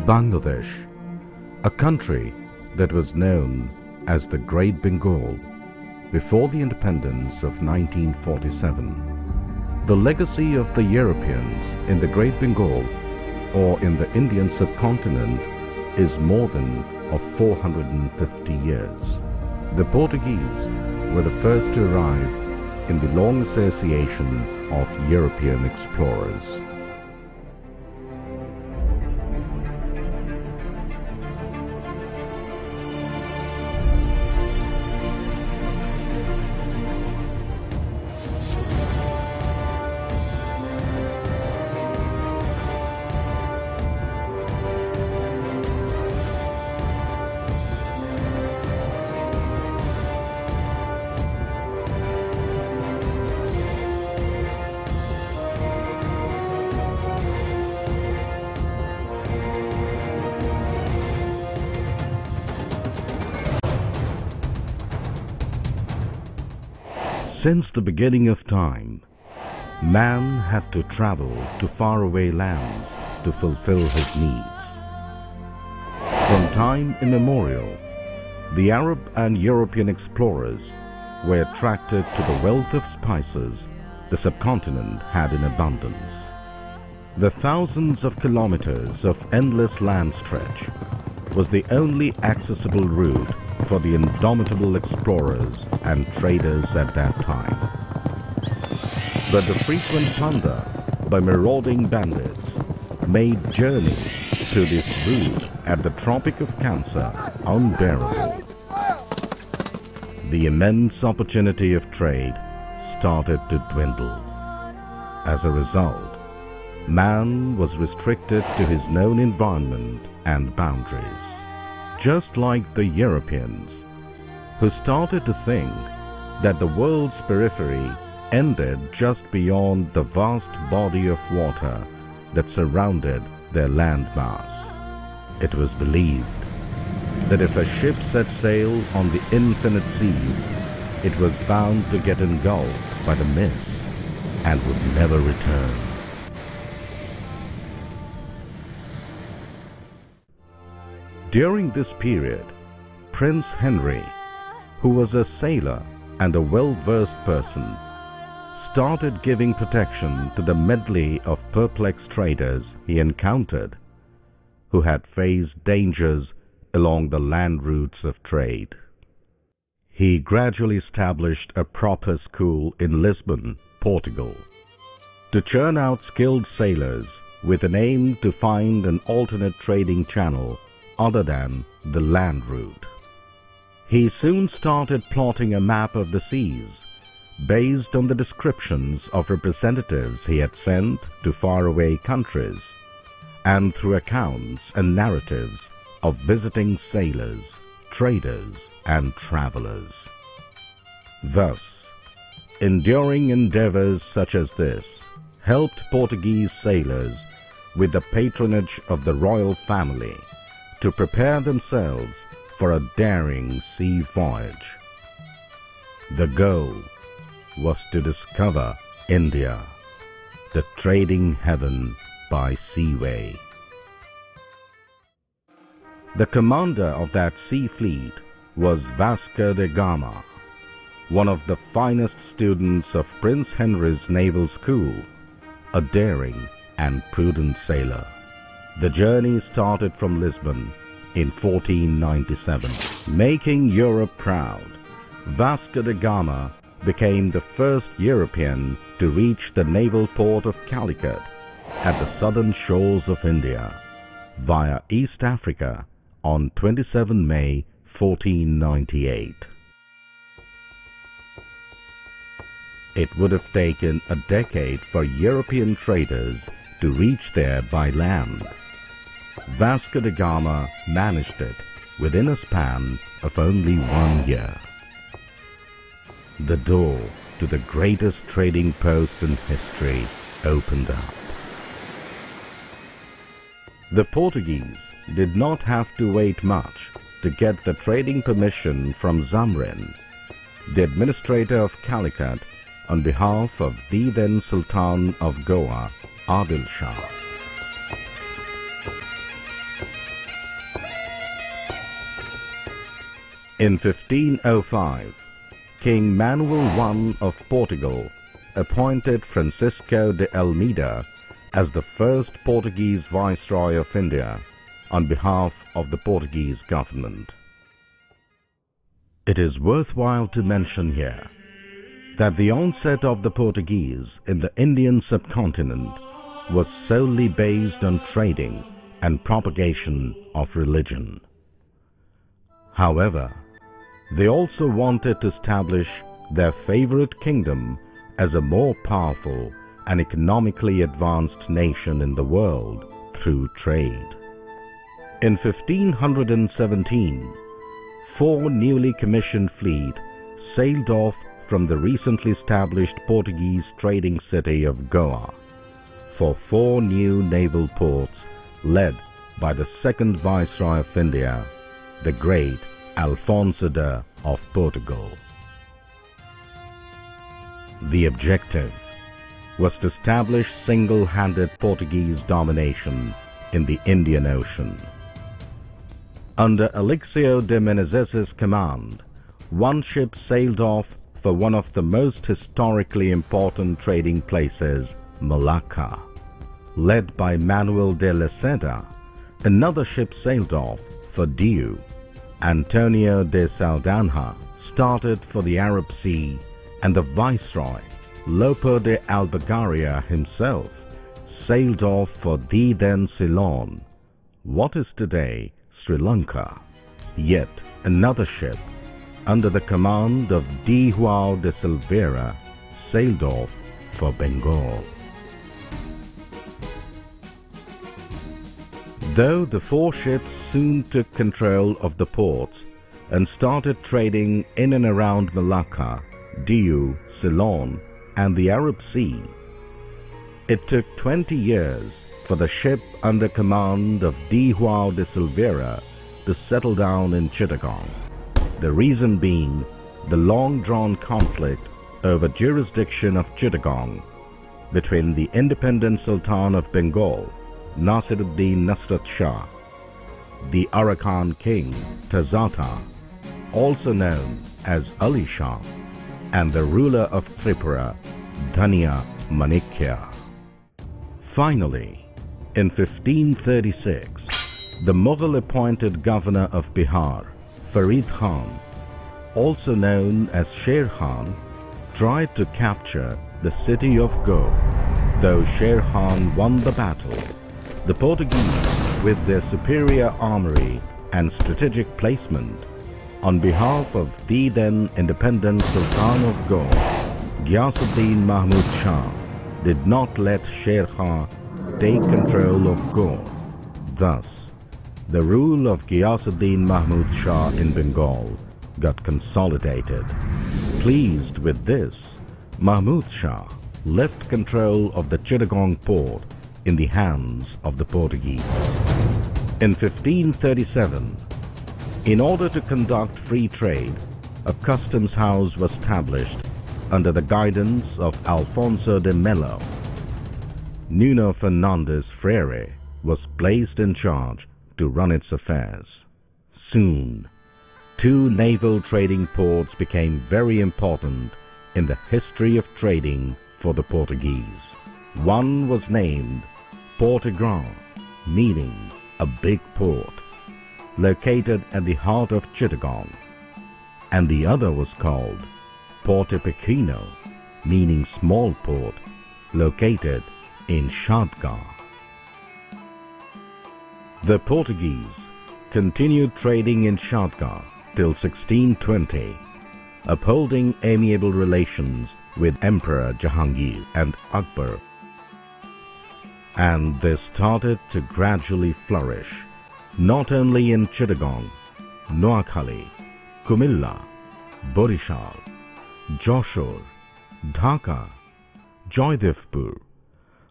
Bangladesh, a country that was known as the Great Bengal before the independence of 1947. The legacy of the Europeans in the Great Bengal or in the Indian subcontinent is more than of 450 years. The Portuguese were the first to arrive in the long association of European explorers. Since the beginning of time, man had to travel to faraway lands to fulfill his needs. From time immemorial, the Arab and European explorers were attracted to the wealth of spices the subcontinent had in abundance. The thousands of kilometers of endless land stretch was the only accessible route for the indomitable explorers and traders at that time. But the frequent plunder by marauding bandits made journeys through this route at the Tropic of Cancer unbearable. The immense opportunity of trade started to dwindle. As a result, man was restricted to his known environment and boundaries. Just like the Europeans, who started to think that the world's periphery ended just beyond the vast body of water that surrounded their landmass. It was believed that if a ship set sail on the infinite seas, it was bound to get engulfed by the mist and would never return. During this period, Prince Henry, who was a sailor and a well-versed person, started giving protection to the medley of perplexed traders he encountered, who had faced dangers along the land routes of trade. He gradually established a proper school in Lisbon, Portugal, to churn out skilled sailors with an aim to find an alternate trading channel other than the land route. He soon started plotting a map of the seas based on the descriptions of representatives he had sent to faraway countries and through accounts and narratives of visiting sailors, traders, and travelers. Thus, enduring endeavors such as this helped Portuguese sailors with the patronage of the royal family to prepare themselves for a daring sea voyage. The goal was to discover India, the trading heaven by seaway. The commander of that sea fleet was Vasco da Gama, one of the finest students of Prince Henry's naval school, a daring and prudent sailor. The journey started from Lisbon in 1497. Making Europe proud, Vasco da Gama became the first European to reach the naval port of Calicut at the southern shores of India via East Africa on 27 May 1498. It would have taken a decade for European traders to reach there by land. Vasco da Gama managed it within a span of only 1 year. The door to the greatest trading post in history opened up. The Portuguese did not have to wait much to get the trading permission from Zamrin, the administrator of Calicut, on behalf of the then Sultan of Goa, Adil Shah. In 1505, King Manuel I of Portugal appointed Francisco de Almeida as the first Portuguese Viceroy of India on behalf of the Portuguese government. It is worthwhile to mention here that the onset of the Portuguese in the Indian subcontinent was solely based on trading and propagation of religion. However, they also wanted to establish their favorite kingdom as a more powerful and economically advanced nation in the world through trade. In 1517, 4 newly commissioned fleets sailed off from the recently established Portuguese trading city of Goa for 4 new naval ports led by the second Viceroy of India, the great Alfonso I of Portugal. The objective was to establish single-handed Portuguese domination in the Indian Ocean. Under Aleixo de Menezes' command, 1 ship sailed off for one of the most historically important trading places, Malacca. Led by Manuel de Leceda, another ship sailed off for Diu. Antonio de Saldanha started for the Arab Sea, and the Viceroy, Lope de Albugaria himself, sailed off for the then Ceylon, what is today Sri Lanka. Yet another ship, under the command of D. João de Silveira, sailed off for Bengal. Though the 4 ships soon took control of the ports and started trading in and around Malacca, Diu, Ceylon, and the Arab Sea, it took 20 years for the ship under command of D. João de Silveira to settle down in Chittagong. The reason being the long-drawn conflict over jurisdiction of Chittagong between the independent Sultan of Bengal, Nasiruddin Nusrat Shah, the Arakan king Tazata, also known as Ali Shah, and the ruler of Tripura, Dhania Manikya. Finally, in 1536, the Mughal-appointed governor of Bihar, Farid Khan, also known as Sher Khan, tried to capture the city of Go. Though Sher Khan won the battle, the Portuguese, with their superior armory and strategic placement, on behalf of the then independent Sultan of Go, Ghiyasuddin Mahmud Shah, did not let Sher Khan take control of Go. Thus, the rule of Ghiyasuddin Mahmud Shah in Bengal got consolidated. Pleased with this, Mahmud Shah left control of the Chittagong port in the hands of the Portuguese. In 1537, in order to conduct free trade, a customs house was established under the guidance of Alfonso de Melo. Nuno Fernandes Freire was placed in charge to run its affairs. Soon, 2 naval trading ports became very important in the history of trading for the Portuguese. One was named Portugal, meaning a big port, located at the heart of Chittagong, and the other was called Porto Pequeno, meaning small port, located in Shadgar. The Portuguese continued trading in Shadgar till 1620, upholding amiable relations with Emperor Jahangir and Akbar, and they started to gradually flourish, not only in Chittagong, Noakhali, Kumilla, Borishal, Joshore, Dhaka, Joydevpur,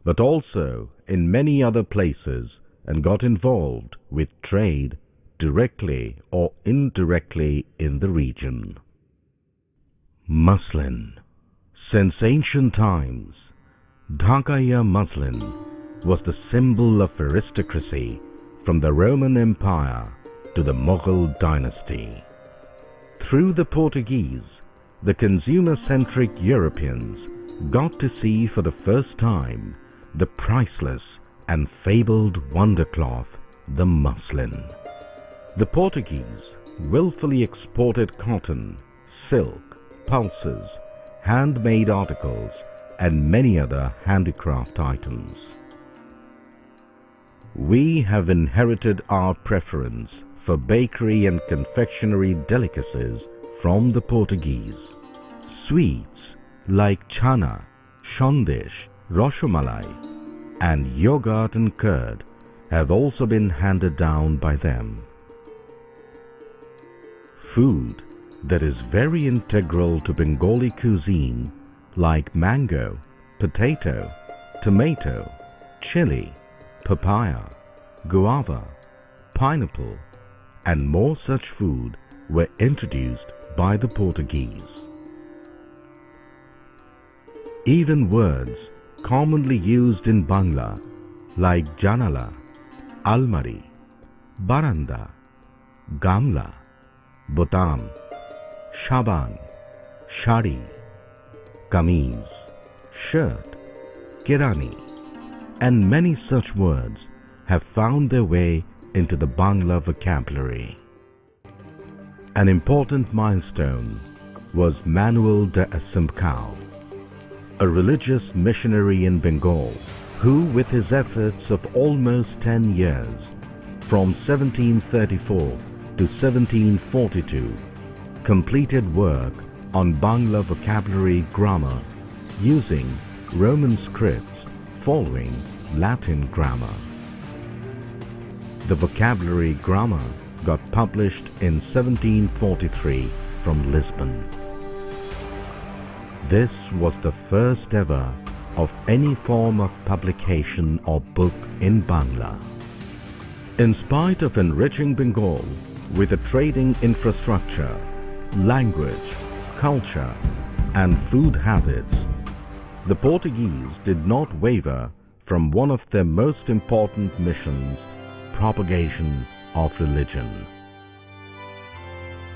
but also in many other places, and got involved with trade directly or indirectly in the region. Muslin. Since ancient times, Dhakaya muslin was the symbol of aristocracy from the Roman Empire to the Mughal dynasty. Through the Portuguese, the consumer-centric Europeans got to see for the first time the priceless and fabled wonder cloth, the muslin. The Portuguese willfully exported cotton, silk, pulses, handmade articles, and many other handicraft items. We have inherited our preference for bakery and confectionery delicacies from the Portuguese. Sweets like chana, shondish, roshomalai, and yogurt and curd have also been handed down by them. Food that is very integral to Bengali cuisine like mango, potato, tomato, chili, papaya, guava, pineapple, and more such food were introduced by the Portuguese. Even words commonly used in Bangla like janala, almari, baranda, gamla, botam, shaban, shari, kameez, shirt, kirani, and many such words have found their way into the Bangla vocabulary. An important milestone was Manuel de Assumpção, a religious missionary in Bengal who, with his efforts of almost 10 years, from 1734 to 1742, completed work on Bangla vocabulary grammar using Roman scripts following Latin grammar. The vocabulary grammar got published in 1743 from Lisbon. This was the first ever of any form of publication or book in Bangla. In spite of enriching Bengal with a trading infrastructure, language, culture, and food habits, the Portuguese did not waver from one of their most important missions, propagation of religion.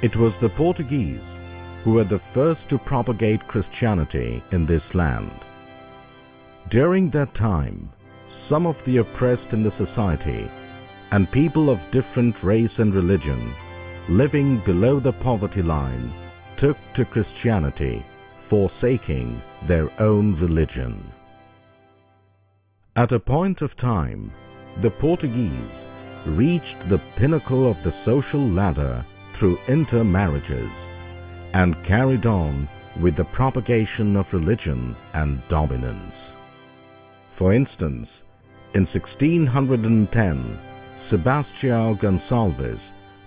It was the Portuguese who were the first to propagate Christianity in this land. During that time, some of the oppressed in the society and people of different race and religion living below the poverty line took to Christianity, forsaking their own religion. At a point of time, the Portuguese reached the pinnacle of the social ladder through intermarriages and carried on with the propagation of religion and dominance. For instance, in 1610, Sebastião Gonçalves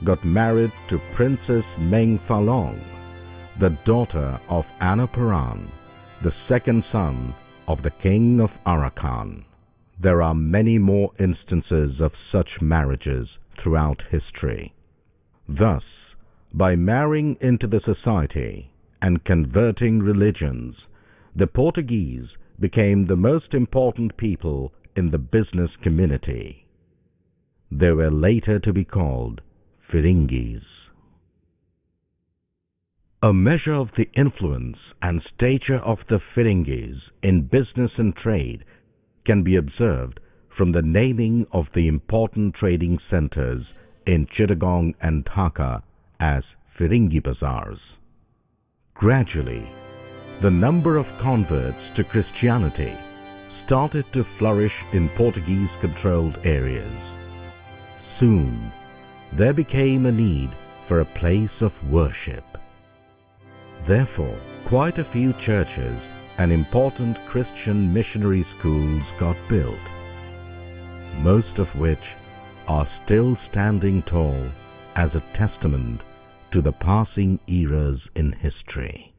got married to Princess Meng Falong, the daughter of Anaparan, the second son of the king of Arakan. There are many more instances of such marriages throughout history. Thus, by marrying into the society and converting religions, the Portuguese became the most important people in the business community. They were later to be called Firingis. A measure of the influence and stature of the Firingis in business and trade can be observed from the naming of the important trading centers in Chittagong and Dhaka as Firingi Bazaars. Gradually, the number of converts to Christianity started to flourish in Portuguese-controlled areas. Soon, there became a need for a place of worship. Therefore, quite a few churches and important Christian missionary schools got built, most of which are still standing tall as a testament to the passing eras in history.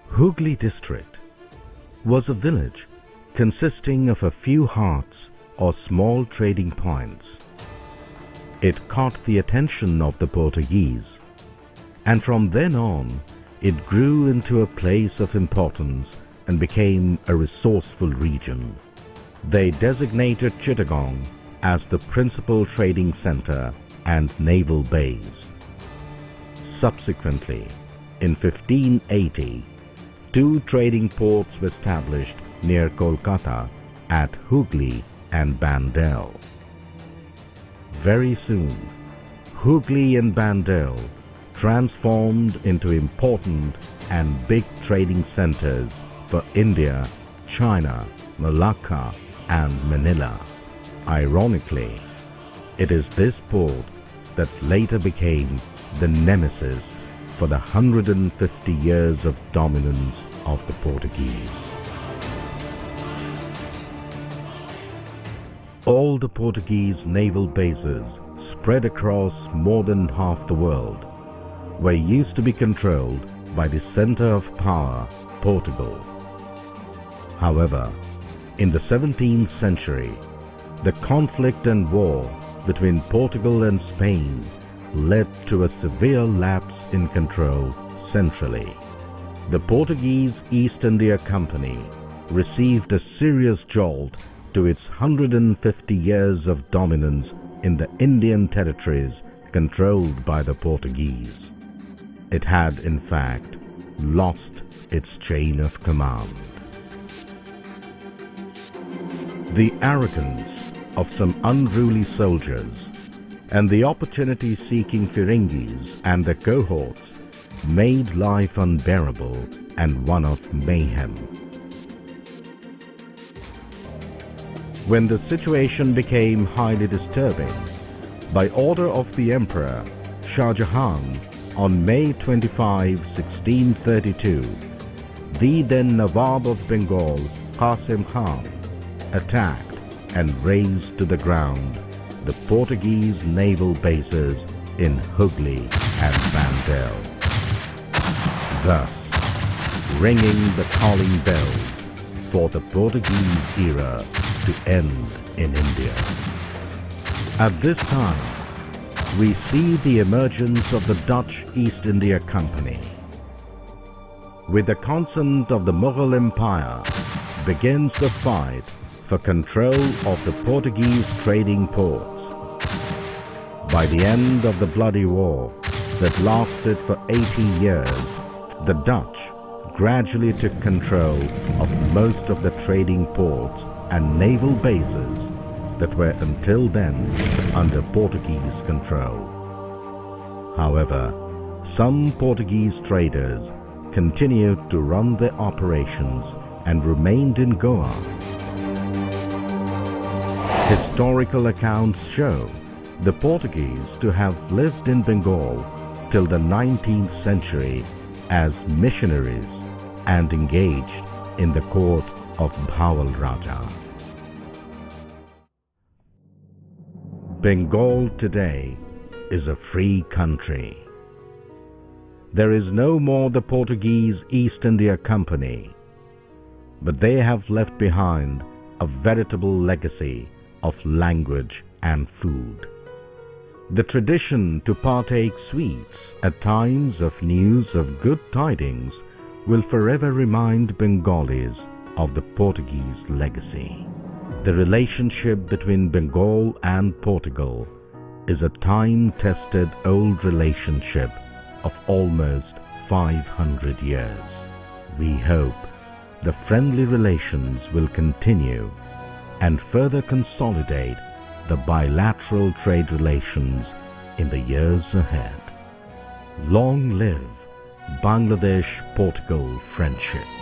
Hooghly district was a village consisting of a few huts or small trading points. It caught the attention of the Portuguese, and from then on it grew into a place of importance and became a resourceful region. They designated Chittagong as the principal trading center and naval base. Subsequently, in 1580, two trading ports were established near Kolkata at Hooghly and Bandel. Very soon, Hooghly and Bandel transformed into important and big trading centers for India, China, Malacca and Manila. Ironically, it is this port that later became the nemesis for the 150 years of dominance of the Portuguese. All the Portuguese naval bases spread across more than half the world were used to be controlled by the center of power, Portugal. However, in the 17th century, the conflict and war between Portugal and Spain led to a severe lapse in control centrally. The Portuguese East India Company received a serious jolt to its 150 years of dominance in the Indian territories controlled by the Portuguese. It had, in fact, lost its chain of command. The arrogance of some unruly soldiers and the opportunity-seeking Firengis and their cohorts made life unbearable and one of mayhem. When the situation became highly disturbing, by order of the Emperor Shah Jahan on May 25, 1632, the then Nawab of Bengal, Qasim Khan, attacked and razed to the ground the Portuguese naval bases in Hooghly and Bandel, thus ringing the calling bells for the Portuguese era to end in India. At this time, we see the emergence of the Dutch East India Company. With the consent of the Mughal Empire begins the fight for control of the Portuguese trading ports. By the end of the bloody war that lasted for 80 years, the Dutch gradually took control of most of the trading ports and naval bases that were until then under Portuguese control. However, some Portuguese traders continued to run their operations and remained in Goa. Historical accounts show the Portuguese to have lived in Bengal till the 19th century as missionaries and engaged in the court of Bhawal Raja. Bengal today is a free country. There is no more the Portuguese East India Company, but they have left behind a veritable legacy of language and food. The tradition to partake sweets at times of news of good tidings will forever remind Bengalis of the Portuguese legacy. The relationship between Bengal and Portugal is a time-tested old relationship of almost 500 years. We hope the friendly relations will continue and further consolidate the bilateral trade relations in the years ahead. Long live Bangladesh-Portugal friendship.